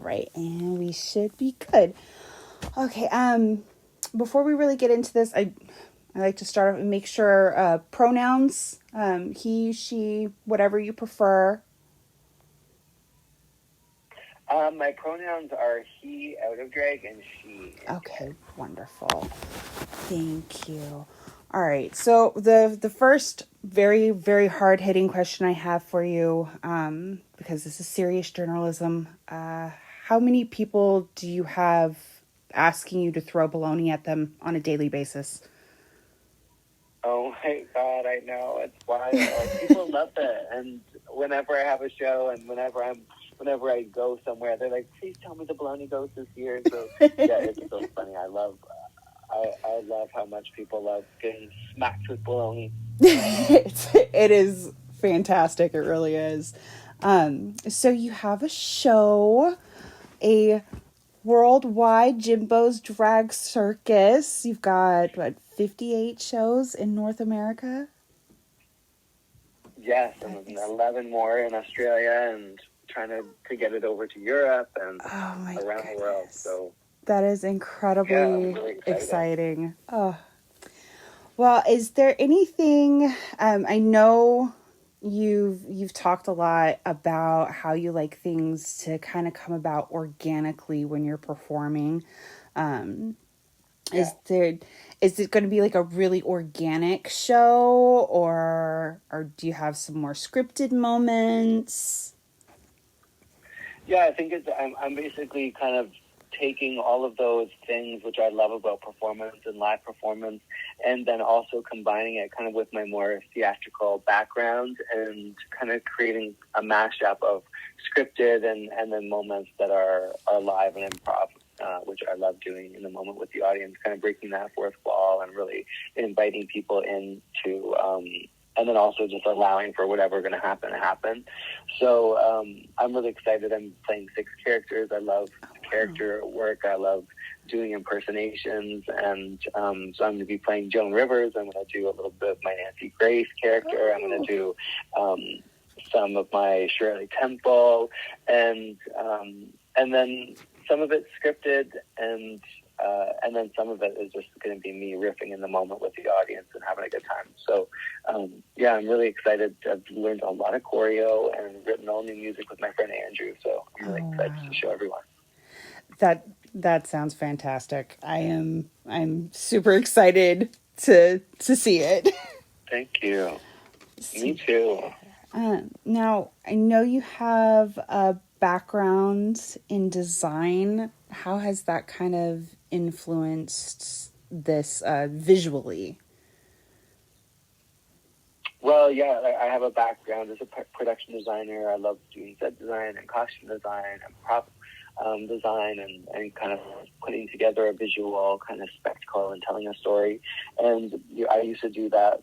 right, and we should be good. Okay, before we really get into this, I like to start off and make sure pronouns, he, she, whatever you prefer. My pronouns are he out of drag and she. Okay, wonderful. Thank you. All right, so the first very, very hard-hitting question I have for you, because this is serious journalism, how many people do you have asking you to throw baloney at them on a daily basis? Oh my God, I know, it's wild. People love it, and whenever I have a show and whenever I go somewhere, they're like, "Please tell me the baloney ghost is here." So yeah, it's so funny. I love how much people love getting smacked with baloney. It is fantastic. It really is. So you have a show, a worldwide JIMBO's drag circus. You've got, 58 shows in North America? Yes, and 11 more in Australia, and trying to get it over to Europe and around the world. So that is incredibly really exciting. Oh. Well, is there anything, I know you've talked a lot about how you like things to kind of come about organically when you're performing. Is it going to be like a really organic show, or do you have some more scripted moments? Yeah, I think I'm basically kind of taking all of those things which I love about performance and live performance, and then also combining it kind of with my more theatrical background and kind of creating a mashup of scripted and then moments that are live and improv, which I love doing in the moment with the audience, kind of breaking that fourth wall and really inviting people into, and then also just allowing for whatever going to happen. So I'm really excited. I'm playing 6 characters. I love character work. I love doing impersonations, and so I'm going to be playing Joan Rivers. I'm going to do a little bit of my Nancy Grace character. I'm going to do some of my Shirley Temple, and then some of it's scripted, and then some of it is just going to be me riffing in the moment with the audience and having a good time. So, yeah, I'm really excited. I've learned a lot of choreo and written all new music with my friend Andrew. So I'm really excited to show everyone. That sounds fantastic. I'm super excited to see it. Thank you. Me too. Now, I know you have a background in design. How has that kind of influenced this visually? Well, yeah, I have a background as a production designer. I love doing set design and costume design and prop design and kind of putting together a visual kind of spectacle and telling a story. And I used to do that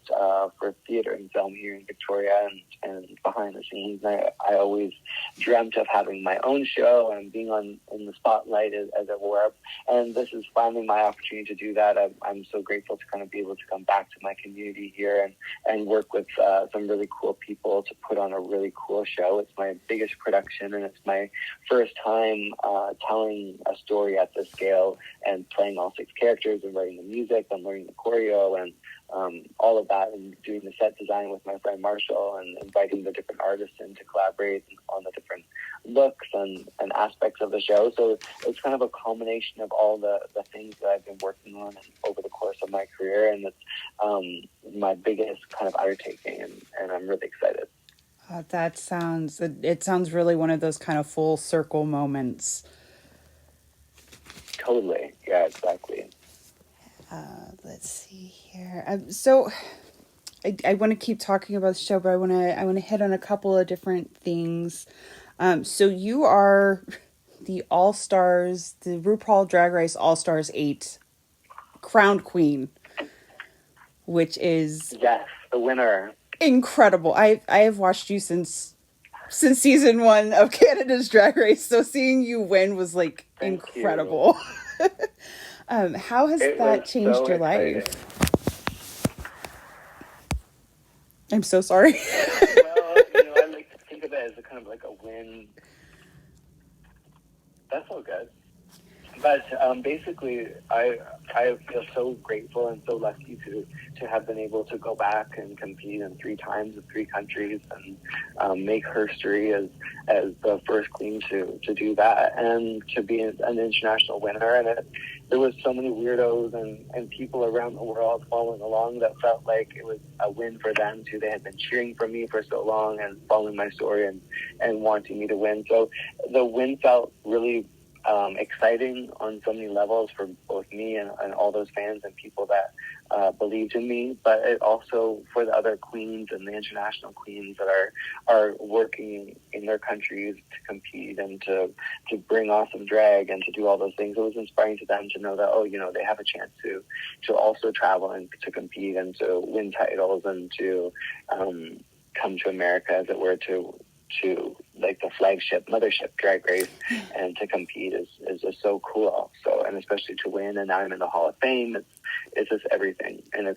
for theater and film here in Victoria and behind the scenes. I always dreamt of having my own show and being in the spotlight, as it were. And this is finally my opportunity to do that. I'm so grateful to kind of be able to come back to my community here and work with some really cool people to put on a really cool show. It's my biggest production, and it's my first time telling a story at this scale and playing all 6 characters and writing the music and learning the choreo and all of that, and doing the set design with my friend Marshall and inviting the different artists in to collaborate on the different looks and aspects of the show. So it's kind of a culmination of all the things that I've been working on over the course of my career, and it's my biggest kind of undertaking, and I'm really excited. It sounds really one of those kind of full circle moments. Totally. Yeah, exactly. Let's see here. So I want to keep talking about the show, but I want to hit on a couple of different things. So you are the All-Stars, the RuPaul Drag Race All-Stars 8 crowned queen, which is... Yes, the winner. Incredible. I have watched you since season 1 of Canada's Drag Race, so seeing you win was like incredible. How has that changed your life? I'm so sorry. Well, I like to think of it as a kind of like a win. That's all good. But basically, I feel so grateful and so lucky to have been able to go back and compete in 3 times in 3 countries and make history as the first queen to do that and to be an international winner. And there was so many weirdos and people around the world following along that felt like it was a win for them too. They had been cheering for me for so long and following my story and wanting me to win. So the win felt really exciting on so many levels for both me and all those fans and people that believed in me, but it also for the other queens and the international queens that are working in their countries to compete and to bring awesome drag and to do all those things. It was inspiring to them to know that, oh, you know, they have a chance to also travel and to compete and to win titles and to come to America, as it were, to like the flagship mothership drag race and to compete is just so cool. So, and especially to win, and now I'm in the Hall of Fame. It's just everything. And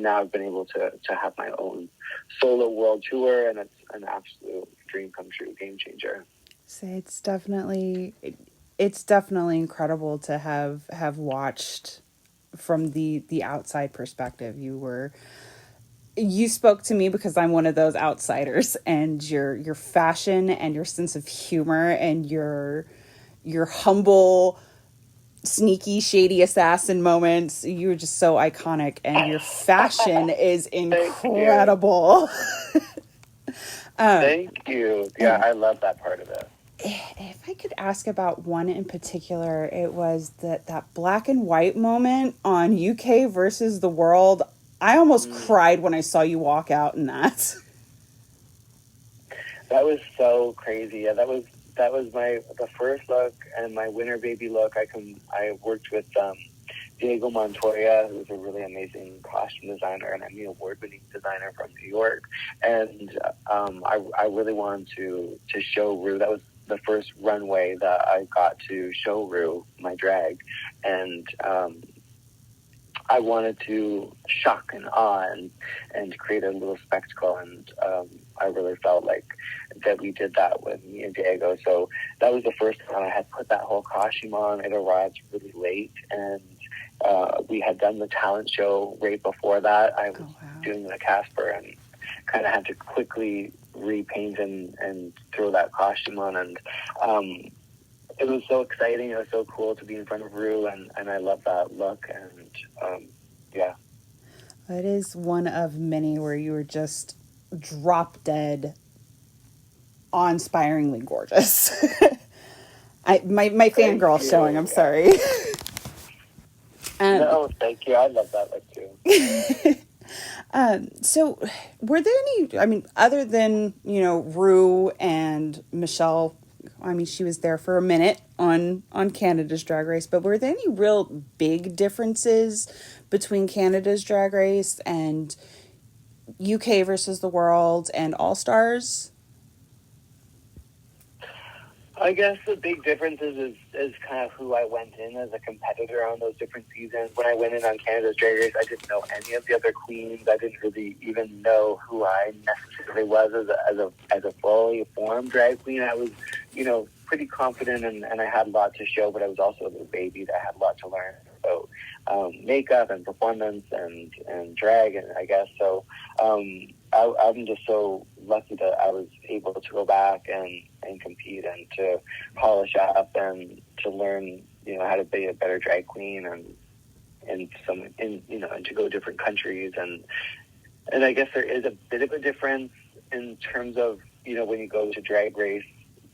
now I've been able to have my own solo world tour, and it's an absolute dream come true, game changer. So it's definitely incredible to have watched from the outside perspective. You spoke to me because I'm one of those outsiders, and your fashion and your sense of humor and your humble, sneaky, shady assassin moments. You're just so iconic, and your fashion is incredible. Thank you. Yeah, I love that part of it. If I could ask about one in particular, it was that black and white moment on UK versus the world. I almost cried when I saw you walk out in that. That was so crazy. Yeah, that was the first look and my winner baby look. I worked with Diego Montoya, who's a really amazing costume designer and Emmy award-winning designer from New York. And I really wanted to show Ru. That was the first runway that I got to show Ru my drag, and I wanted to shock and awe and create a little spectacle, and I really felt like that we did that with me and Diego. So that was the first time I had put that whole costume on. It arrived really late, and we had done the talent show right before that. I was doing the Casper and kind of had to quickly repaint and throw that costume on, and it was so exciting. It was so cool to be in front of Ru, and I love that look. And yeah, it is one of many where you were just drop dead, awe-inspiringly gorgeous. My fangirl showing. I'm sorry. No, thank you. I love that look too. So, were there any? I mean, other than Ru and Michelle. I mean, she was there for a minute on Canada's Drag Race, but were there any real big differences between Canada's Drag Race and UK versus the World and All Stars? I guess the big difference is kind of who I went in as a competitor on those different seasons. When I went in on Canada's Drag Race, I didn't know any of the other queens. I didn't really even know who I necessarily was as a fully formed drag queen. I was, pretty confident and I had a lot to show, but I was also a little baby that had a lot to learn about makeup and performance and drag, and I guess so. I'm just so lucky that I was able to go back and compete and to polish up and to learn, how to be a better drag queen and to go to different countries and I guess there is a bit of a difference in terms of when you go to Drag Race,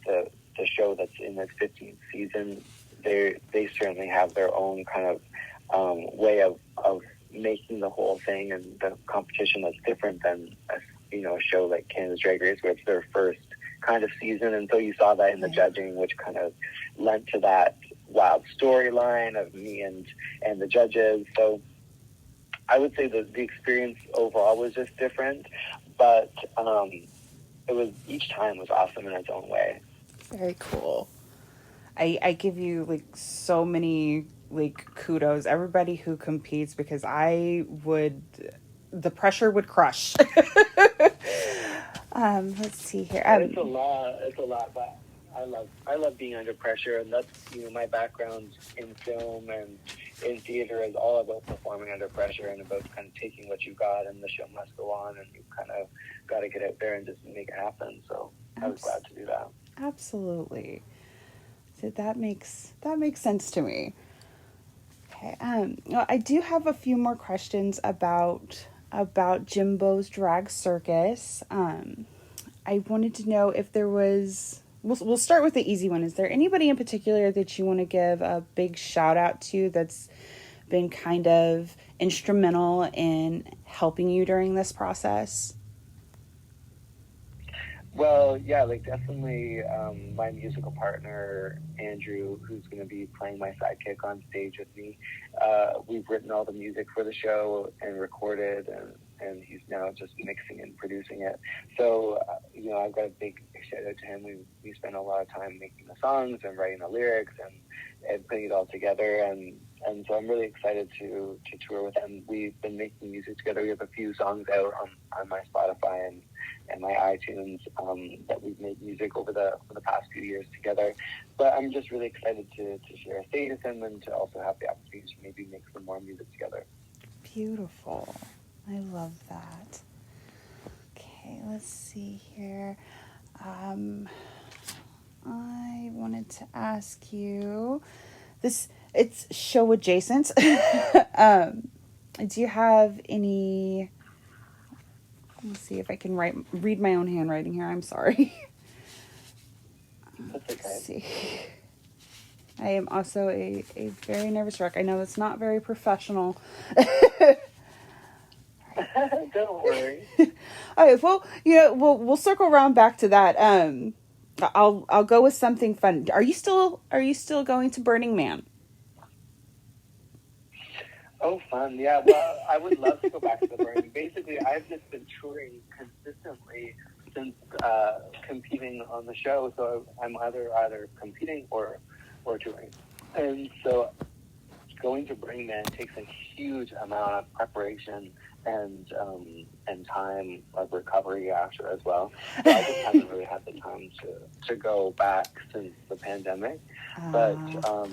the show that's in its 15th season, they certainly have their own kind of way of making the whole thing and the competition that's different than a show like Canada's Drag Race, where it's their first kind of season. And so you saw that in the judging, which kind of lent to that wild storyline of me and the judges. So I would say that the experience overall was just different, but each time was awesome in its own way. Very cool. I give you so many kudos, everybody who competes, because the pressure would crush. Let's see here. It's a lot, but I love being under pressure, and that's, my background in film and in theater is all about performing under pressure and about kind of taking what you got, and the show must go on, and you kind of got to get out there and just make it happen. So I was glad to do that. Absolutely. So that makes sense to me. Okay. Well, I do have a few more questions about JIMBO's drag circus. I wanted to know if there was. We'll start with the easy one. Is there anybody in particular that you want to give a big shout out to that's been kind of instrumental in helping you during this process? Well, yeah, definitely my musical partner, Andrew, who's going to be playing my sidekick on stage with me. We've written all the music for the show and recorded, and he's now just mixing and producing it. So, I've got a big shout out to him. We spent a lot of time making the songs and writing the lyrics and putting it all together. And so I'm really excited to tour with him. We've been making music together. We have a few songs out on my Spotify and my iTunes that we've made music over the past few years together. But I'm just really excited to share a stage with him and to also have the opportunity to maybe make some more music together. Beautiful. I love that. Okay, let's see here. I wanted to ask you this. It's show adjacent. Do you have any? Let's see if I can read my own handwriting here. I'm sorry. That's okay. Let's see. I am also a very nervous wreck. I know that's not very professional. Don't worry. All right. Well, we'll circle around back to that. I'll go with something fun. Are you still going to Burning Man? Oh, fun. Yeah, well, I would love to go back to the Burning. Basically, I've just been touring consistently since competing on the show, so I'm either competing or touring. And so going to Burning Man takes a huge amount of preparation and time of recovery after as well. So I just haven't really had the time to go back since the pandemic. But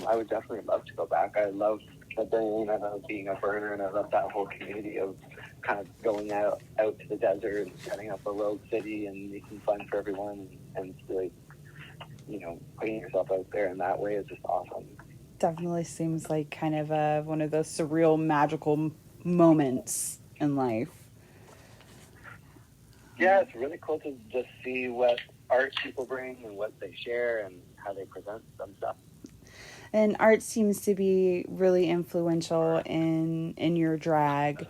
I would definitely love to go back. I love the Burning. I love being a burner, and I love that whole community of kind of going out to the desert and setting up a rogue city and making fun for everyone and really, putting yourself out there in that way is just awesome. Definitely seems like kind of one of those surreal, magical moments in life. Yeah, it's really cool to just see what art people bring and what they share and how they present some stuff. And art seems to be really influential in your drag,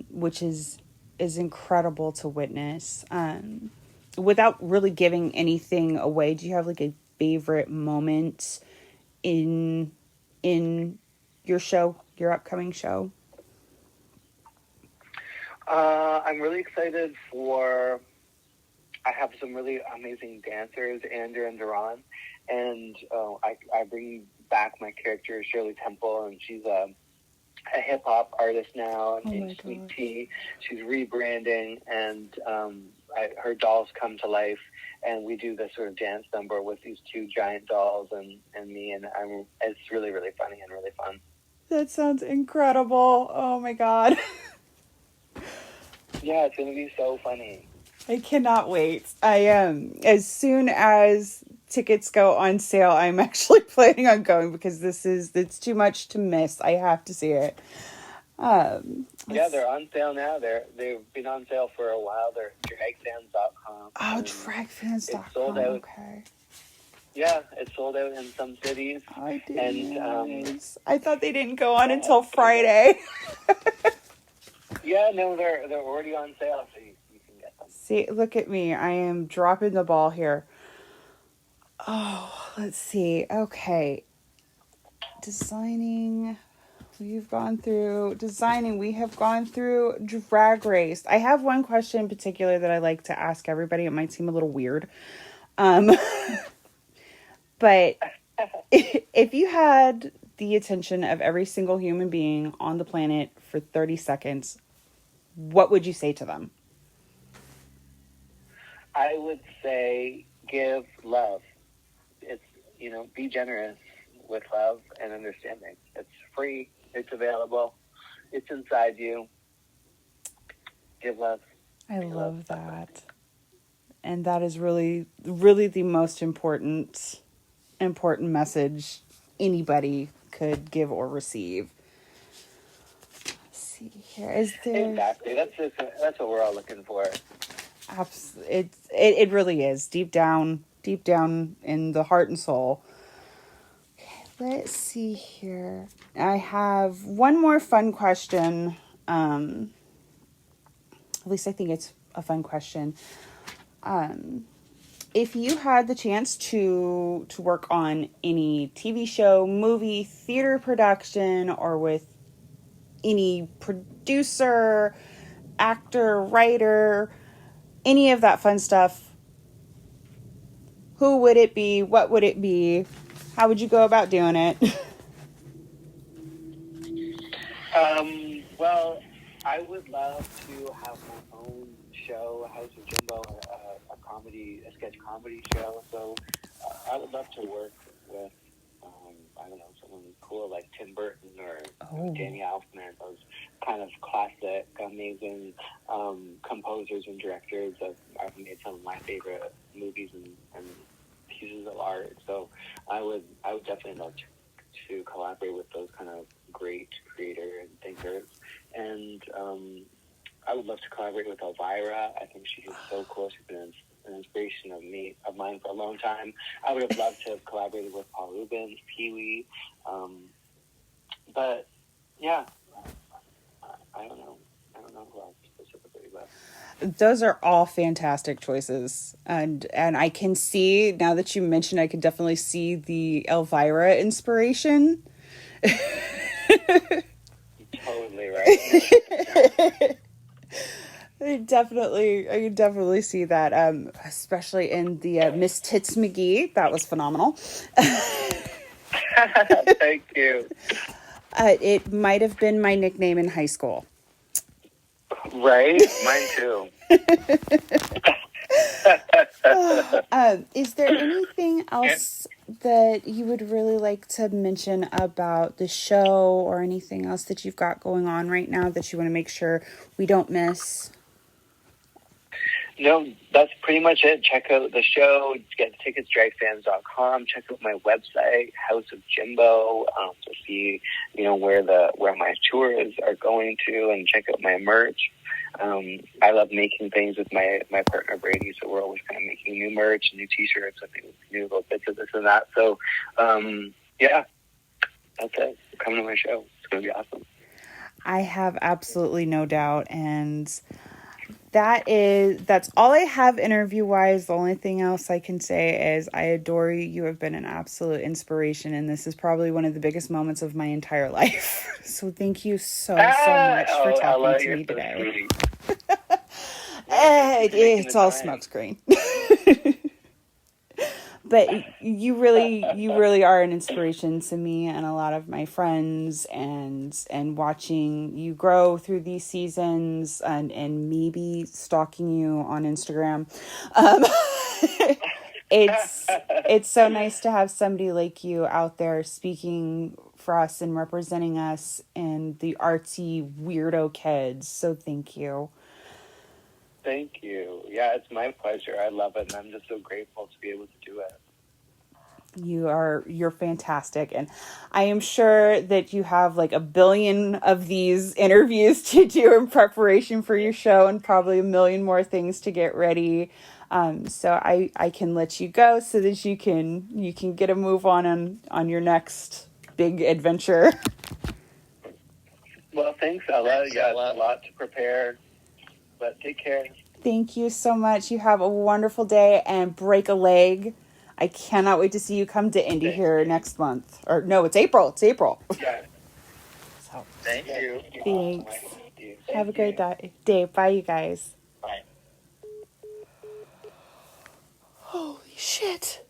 which is incredible to witness. Without really giving anything away, do you have a favorite moment in your show, your upcoming show? I'm really excited I have some really amazing dancers, Andrew and Duran, and I bring back my character, Shirley Temple, and she's a hip-hop artist now named Sweet Tea. She's rebranding, and her dolls come to life, and we do this sort of dance number with these two giant dolls and me, and it's really, really funny and really fun. That sounds incredible. Oh, my God. Yeah, it's going to be so funny. I cannot wait. I am. As soon as tickets go on sale, I'm actually planning on going because it's too much to miss. I have to see it. Yeah, they're on sale now. They've been on sale for a while. They're dragfans.com. Oh, dragfans.com. It's sold out. Okay. Yeah, it's sold out in some cities. I didn't. I thought they didn't go on until Friday. Yeah, no, they're already on sale, so you can get them. See, look at me. I am dropping the ball here. Oh, let's see. Okay. Designing. We have gone through Drag Race. I have one question in particular that I like to ask everybody. It might seem a little weird. But if you had the attention of every single human being on the planet for 30 seconds, what would you say to them? I would say give love. It's, be generous with love and understanding. It's free. It's available. It's inside you. Give love. I love that. And that is really, really the most important message anybody could give or receive. Let's see here. Is there... Exactly. That's what we're all looking for. It really is. Deep down in the heart and soul. Okay, let's see here. I have one more fun question. At least I think it's a fun question. If you had the chance to work on any TV show, movie, theater production, or with any producer, actor, writer, any of that fun stuff, who would it be? What would it be? How would you go about doing it? Well, I would love to have my own show, House of Jimbo, a sketch comedy show. So I would love to work with, I don't know, someone cool like Tim Burton or Danny Elfman, those kind of classic, amazing composers and directors that have made some of my favorite movies and pieces of art. So I would definitely love to collaborate with those kind of great creators and thinkers. And I would love to collaborate with Elvira. I think she is so cool. She's been an inspiration of mine for a long time. I would have loved to have collaborated with Paul Rubens, Pee-wee. But yeah, I don't know who else specifically, but those are all fantastic choices. And I can see, now that you mentioned, I can definitely see the Elvira inspiration. Totally right. I can definitely see that, especially in the Miss Tits McGee. That was phenomenal. Thank you. It might have been my nickname in high school. Right? Mine too. Is there anything else that you would really like to mention about the show, or anything else that you've got going on right now that you want to make sure we don't miss? No, that's pretty much it. Check out the show. Get tickets, dragfans.com. Check out my website, House of Jimbo, to see, where my tours are going to, and check out my merch. I love making things with my partner Brady, so we're always kind of making new merch, new T-shirts, I think new little bits of this and that. So, yeah, that's it. Come to my show. It's going to be awesome. I have absolutely no doubt, and that's all I have interview-wise. The only thing else I can say is I adore you. You have been an absolute inspiration, and this is probably one of the biggest moments of my entire life. So thank you so much for talking to me today. It's all smokescreen. But you really are an inspiration to me and a lot of my friends, and watching you grow through these seasons, and maybe stalking you on Instagram. It's so nice to have somebody like you out there speaking for us and representing us and the artsy weirdo kids. So thank you. Thank you. Yeah, it's my pleasure. I love it, and I'm just so grateful to be able to do it. You're fantastic, and I am sure that you have like a billion of these interviews to do in preparation for your show, and probably a million more things to get ready. So I can let you go so that you can get a move on your next big adventure. Well, thanks, Ella. Yeah, it's a lot to prepare, but take care. Thank you so much. You have a wonderful day, and break a leg. I cannot wait to see you come to Indy here next month. Or no, it's April. It's April. Yeah. So, thank you. Thanks. Have a great day. Bye, you guys. Bye. Holy shit.